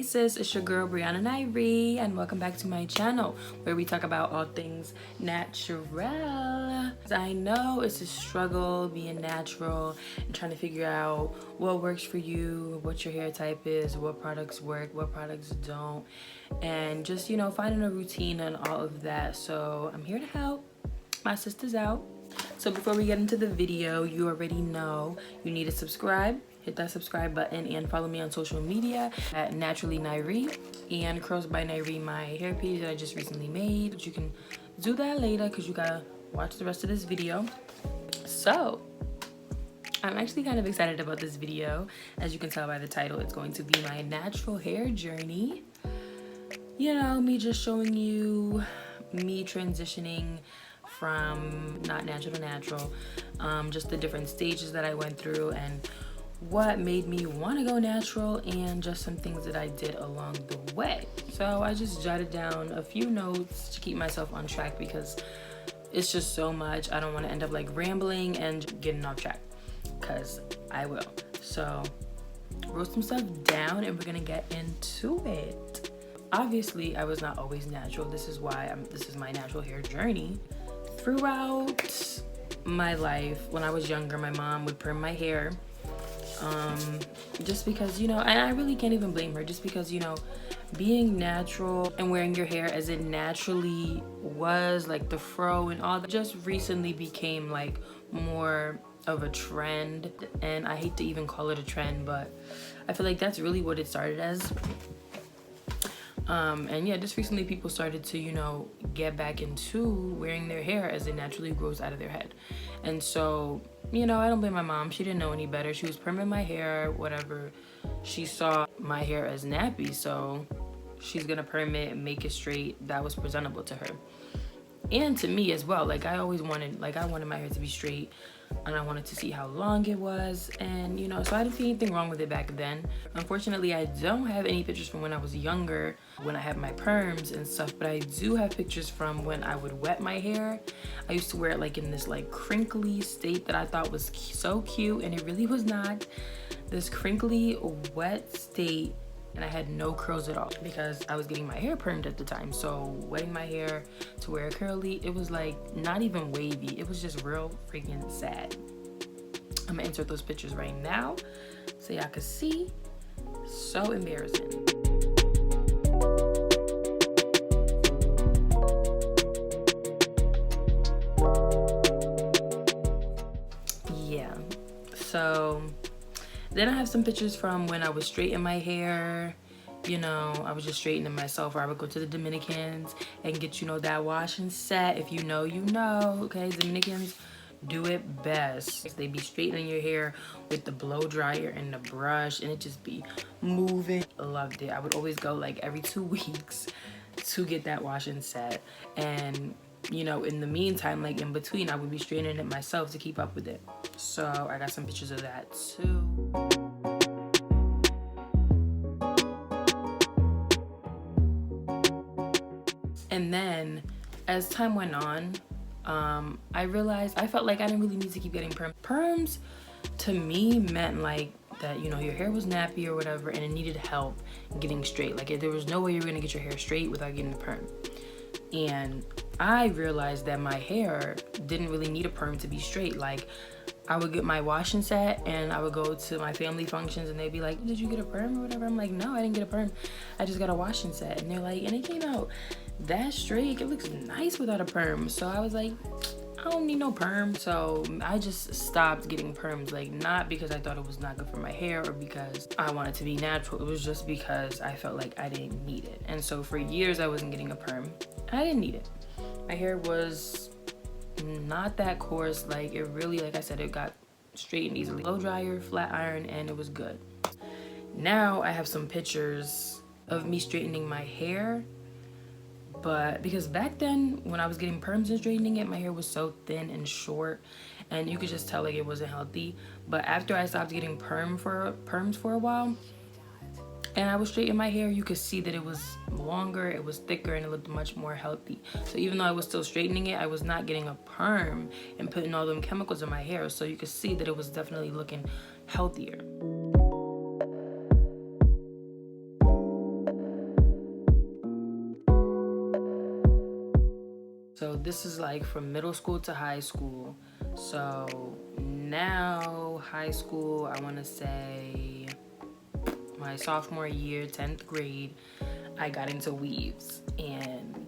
sis, it's your girl Byniree, and welcome back to my channel where we talk about all things natural. I know it's a struggle being natural and trying to figure out what works for you, what your hair type is, what products work, what products don't, and just, you know, finding a routine and all of that. So I'm here to help. My sister's out. So before we get into the video, you already know you need to subscribe. Hit that subscribe button and follow me on social media at curlsbyniree and curlsbyniree, my hair page that I just recently made. But you can do that later because you gotta watch the rest of this video. So I'm actually kind of excited about this video. As you can tell by the title, it's going to be my natural hair journey. You know, me just showing you me transitioning from not natural to natural, just the different stages that I went through and what made me want to go natural, and just some things that I did along the way. So I just jotted down a few notes to keep myself on track because it's just so much. I don't want to end up like rambling and getting off track, because I will. So wrote some stuff down and we're gonna get into it. Obviously I was not always natural. This is why this is my natural hair journey. Throughout my life, when I was younger, my mom would perm my hair, just because, you know, and I really can't even blame her, just because, you know, being natural and wearing your hair as it naturally was, like the fro and all that, just recently became like more of a trend. And I hate to even call it a trend, but I feel like that's really what it started as. And yeah, just recently people started to, you know, get back into wearing their hair as it naturally grows out of their head. And so, you know, I don't blame my mom. She didn't know any better. She was perming my hair, whatever. She saw my hair as nappy, so she's gonna perm it and make it straight. That was presentable to her. And to me as well. Like I wanted my hair to be straight, and I wanted to see how long it was, and you know, so I didn't see anything wrong with it back then. Unfortunately, I don't have any pictures from when I was younger, when I had my perms and stuff, but I do have pictures from when I would wet my hair. I used to wear it like in this like crinkly state that I thought was so cute, and it really was not. This crinkly wet state, and I had no curls at all because I was getting my hair permed at the time. So wetting my hair to wear curly, it was like not even wavy. It was just real freaking sad. I'm gonna insert those pictures right now so y'all can see. So embarrassing. Yeah, so then I have some pictures from when I was straightening my hair. You know, I was just straightening myself, or I would go to the Dominicans and get, you know, that wash and set. If you know, you know, okay? Dominicans do it best. They be straightening your hair with the blow dryer and the brush, and it just be moving. Loved it. I would always go like every 2 weeks to get that wash and set. And you know, in the meantime, like in between, I would be straightening it myself to keep up with it. So I got some pictures of that too. And then as time went on, I realized I felt like I didn't really need to keep getting perms. Perms to me meant like that, you know, your hair was nappy or whatever, and it needed help getting straight. Like there was no way you were gonna get your hair straight without getting a perm. And I realized that my hair didn't really need a perm to be straight. Like I would get my wash and set, and I would go to my family functions and they'd be like, did you get a perm or whatever? I'm like, no, I didn't get a perm. I just got a wash and set. And they're like, and it came out that straight. It looks nice without a perm. So I was like, I don't need no perm. So I just stopped getting perms, like not because I thought it was not good for my hair or because I wanted to be natural. It was just because I felt like I didn't need it. And so for years I wasn't getting a perm. I didn't need it. My hair was not that coarse. Like it really, like I said, it got straightened easily. Blow dryer, flat iron, and it was good. Now I have some pictures of me straightening my hair, but because back then when I was getting perms and straightening it, my hair was so thin and short, and you could just tell like it wasn't healthy. But after I stopped getting perms for a while, and I was straightening my hair, you could see that it was longer, it was thicker, and it looked much more healthy. So even though I was still straightening it, I was not getting a perm and putting all them chemicals in my hair. So you could see that it was definitely looking healthier. So this is like from middle school to high school. So now high school, I want to say my sophomore year, 10th grade, I got into weaves, and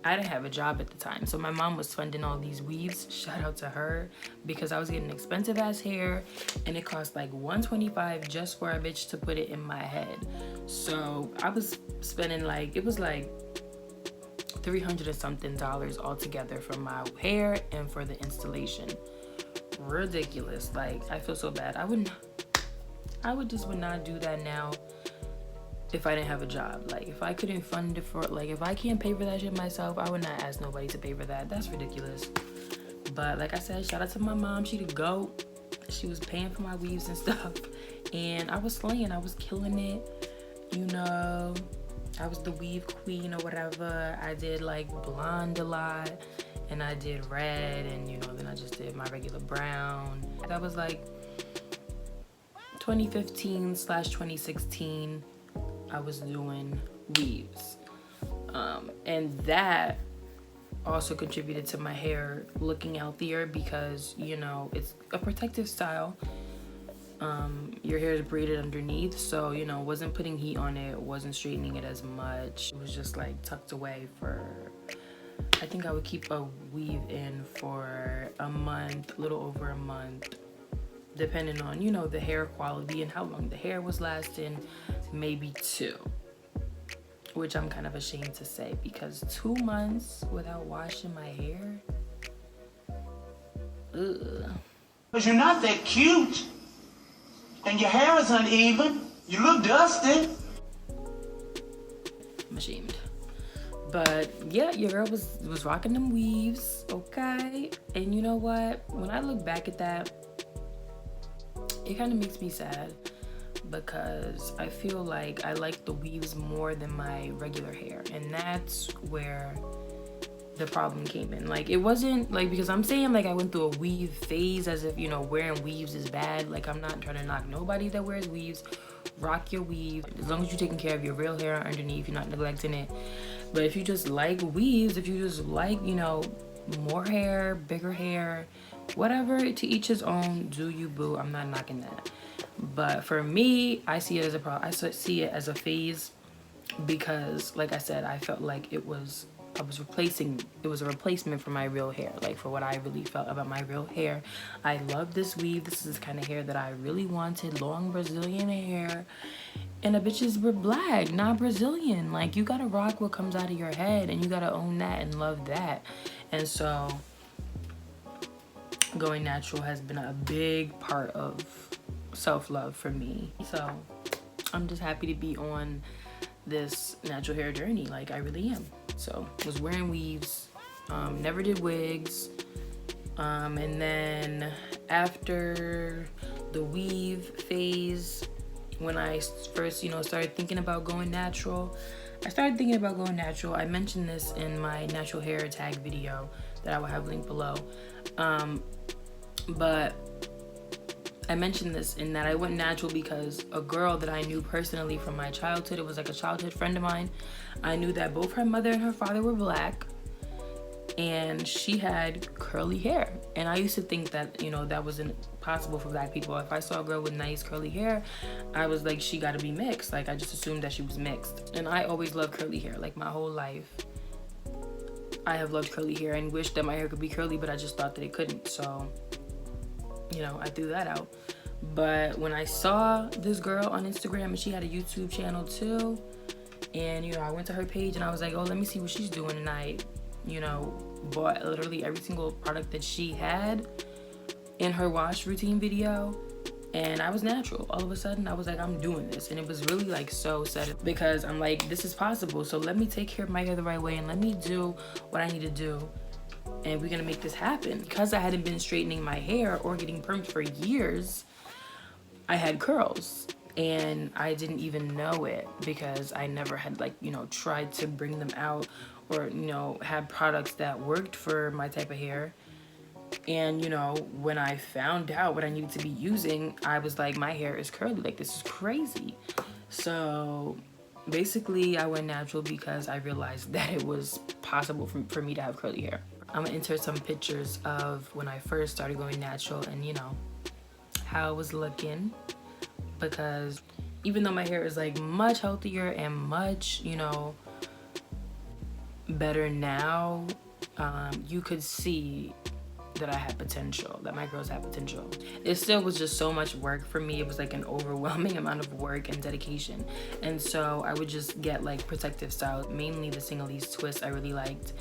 I didn't have a job at the time. So my mom was funding all these weaves. Shout out to her, because I was getting expensive ass hair, and it cost like $125 just for a bitch to put it in my head. So I was spending like, it was like $300 and something altogether for my hair and for the installation. Ridiculous. Like, I feel so bad. I would not do that now if I didn't have a job. Like, if I couldn't fund it for, like, if I can't pay for that shit myself, I would not ask nobody to pay for that. That's ridiculous. But like I said, shout out to my mom. She the GOAT. She was paying for my weaves and stuff, and I was slaying. I was killing it, you know. I was the weave queen or whatever. I did like blonde a lot, and I did red, and you know, then I just did my regular brown. That was like 2015/2016. I was doing weaves, and that also contributed to my hair looking healthier, because you know, it's a protective style. Your hair is braided underneath, so you know, wasn't putting heat on it, wasn't straightening it as much. It was just like tucked away for, I think I would keep a weave in for a month, a little over a month, depending on, you know, the hair quality and how long the hair was lasting. Maybe 2, which I'm kind of ashamed to say, because 2 months without washing my hair, ugh. Because you're not that cute, and your hair is uneven, you look dusty. I'm ashamed. But yeah, your girl was rocking them weaves, okay? And you know what? When I look back at that, it kind of makes me sad, because I feel like I like the weaves more than my regular hair, and that's where the problem came in. Like, it wasn't like, because I'm saying like I went through a weave phase, as if, you know, wearing weaves is bad. Like, I'm not trying to knock nobody that wears weaves. Rock your weave, as long as you're taking care of your real hair underneath, you're not neglecting it. But if you just like weaves, if you just like, you know, more hair, bigger hair, whatever, to each his own. Do you, boo. I'm not knocking that. But for me, I see it as a problem. I see it as a phase, because like I said, I felt like it was a replacement for my real hair, like for what I really felt about my real hair. I love this weave. This is the kind of hair that I really wanted, long Brazilian hair. And the bitches were black, not Brazilian. Like, you gotta rock what comes out of your head, and you gotta own that and love that. And so going natural has been a big part of self-love for me. So I'm just happy to be on this natural hair journey. Like, I really am. So was wearing weaves, never did wigs, and then after the weave phase, when I first, you know, started thinking about going natural, I mentioned this in my natural hair tag video that I will have linked below, but I mentioned this in that I went natural because a girl that I knew personally from my childhood, it was like a childhood friend of mine, I knew that both her mother and her father were black, and she had curly hair. And I used to think that, you know, that wasn't possible for black people. If I saw a girl with nice curly hair, I was like, she gotta be mixed. Like, I just assumed that she was mixed. And I always loved curly hair, like my whole life. I have loved curly hair and wished that my hair could be curly, but I just thought that it couldn't. So, you know, I threw that out. But when I saw this girl on Instagram, and she had a YouTube channel too, and, you know, I went to her page and I was like, oh, let me see what she's doing. And I, you know, bought literally every single product that she had in her wash routine video, and I was natural. All of a sudden, I was like, I'm doing this. And it was really like so sad, because I'm like, this is possible. So let me take care of my hair the right way, and let me do what I need to do, and we're gonna make this happen. Because I hadn't been straightening my hair or getting permed for years, I had curls, and I didn't even know it, because I never had, like, you know, tried to bring them out, or, you know, had products that worked for my type of hair. And, you know, when I found out what I needed to be using, I was like, my hair is curly, like, this is crazy. So basically I went natural because I realized that it was possible for me to have curly hair. I'm gonna insert some pictures of when I first started going natural and, you know, how it was looking, because even though my hair is like much healthier and much, you know, better now, you could see that I had potential, that my girls had potential. It still was just so much work for me. It was like an overwhelming amount of work and dedication. And so I would just get like protective styles, mainly the Sinhalese twists I really liked,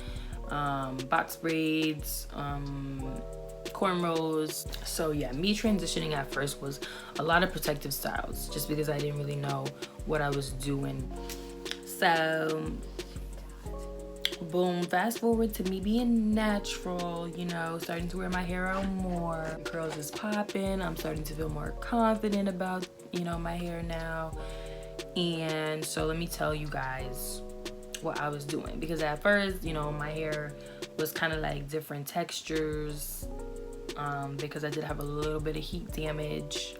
box braids, cornrows. So yeah, me transitioning at first was a lot of protective styles just because I didn't really know what I was doing. So boom, fast forward to me being natural, you know, starting to wear my hair out more. Curls is popping. I'm starting to feel more confident about, you know, my hair now. And so let me tell you guys what I was doing, because at first, you know, my hair was kind of like different textures, because I did have a little bit of heat damage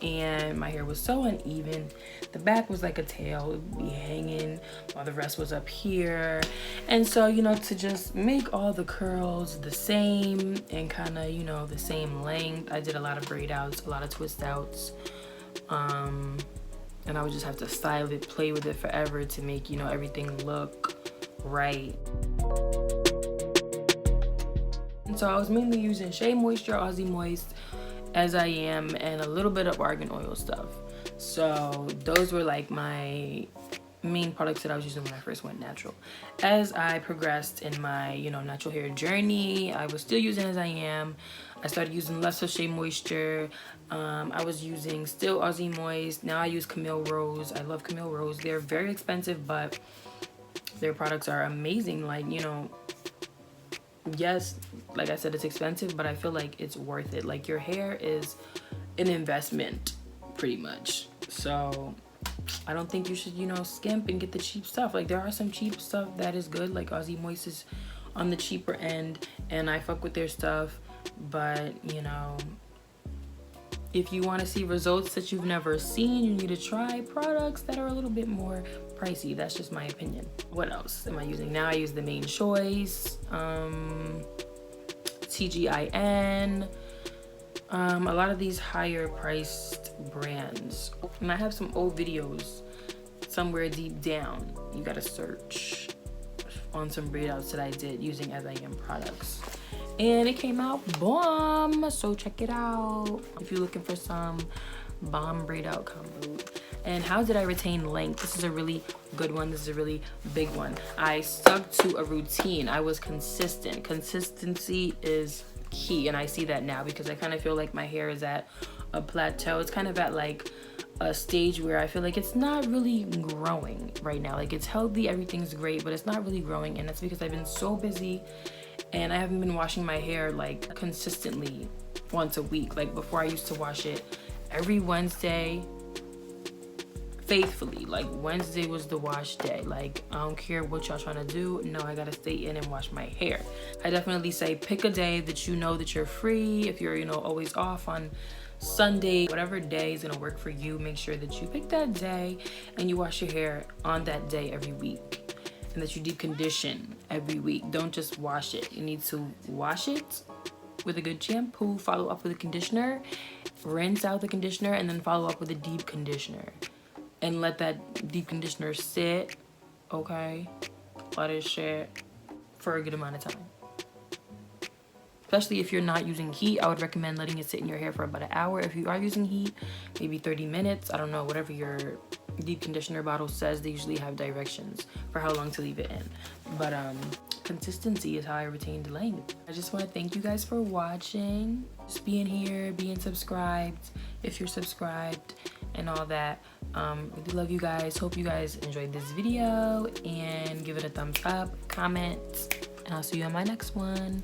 and my hair was so uneven. The back was like a tail, it would be hanging while the rest was up here. And so, you know, to just make all the curls the same and kind of, you know, the same length, I did a lot of braid outs, a lot of twist outs, and I would just have to style it, play with it forever to make, you know, everything look right. And so I was mainly using Shea Moisture, Aussie Moist, As I Am, and a little bit of argan oil stuff. So those were like my main products that I was using when I first went natural. As I progressed in my, you know, natural hair journey, I was still using As I Am. I started using less of Shea Moisture. I was using still Aussie Moist. Now I use Camille Rose. I love Camille Rose. They're very expensive, but their products are amazing. Like, you know, yes, like I said, it's expensive, but I feel like it's worth it. Like, your hair is an investment pretty much. So I don't think you should, you know, skimp and get the cheap stuff. Like, there are some cheap stuff that is good, like Aussie Moist is on the cheaper end and I fuck with their stuff. But, you know, if you want to see results that you've never seen, you need to try products that are a little bit more pricey. That's just my opinion. What else am I using now? I use the Main Choice, TGIN, a lot of these higher priced brands. And I have some old videos somewhere deep down. You gotta search on some braid outs that I did using As I Am products. And it came out bomb, so check it out if you're looking for some bomb braid out combo. And how did I retain length? This is a really good one. This is a really big one. I stuck to a routine. I was consistent. Consistency is key, and I see that now because I kind of feel like my hair is at a plateau. It's kind of at like a stage where I feel like it's not really growing right now. Like, it's healthy, everything's great, but it's not really growing, and that's because I've been so busy and I haven't been washing my hair like consistently once a week. Like, before I used to wash it every Wednesday faithfully. Like, Wednesday was the wash day. Like, I don't care what y'all trying to do, no, I gotta stay in and wash my hair. I definitely say pick a day that you know that you're free. If you're, you know, always off on Sunday, whatever day is gonna work for you, make sure that you pick that day and you wash your hair on that day every week, and that you deep condition every week. Don't just wash it. You need to wash it with a good shampoo, follow up with a conditioner, rinse out the conditioner, and then follow up with a deep conditioner. And let that deep conditioner sit, okay? Let it sit for a good amount of time. Especially if you're not using heat, I would recommend letting it sit in your hair for about an hour. If you are using heat, maybe 30 minutes. I don't know, whatever your deep conditioner bottle says. They usually have directions for how long to leave it in. But consistency is how I retained length. I just want to thank you guys for watching. Just being here, being subscribed, if you're subscribed, and all that. Really love you guys. Hope you guys enjoyed this video, and give it a thumbs up, comment, and I'll see you on my next one.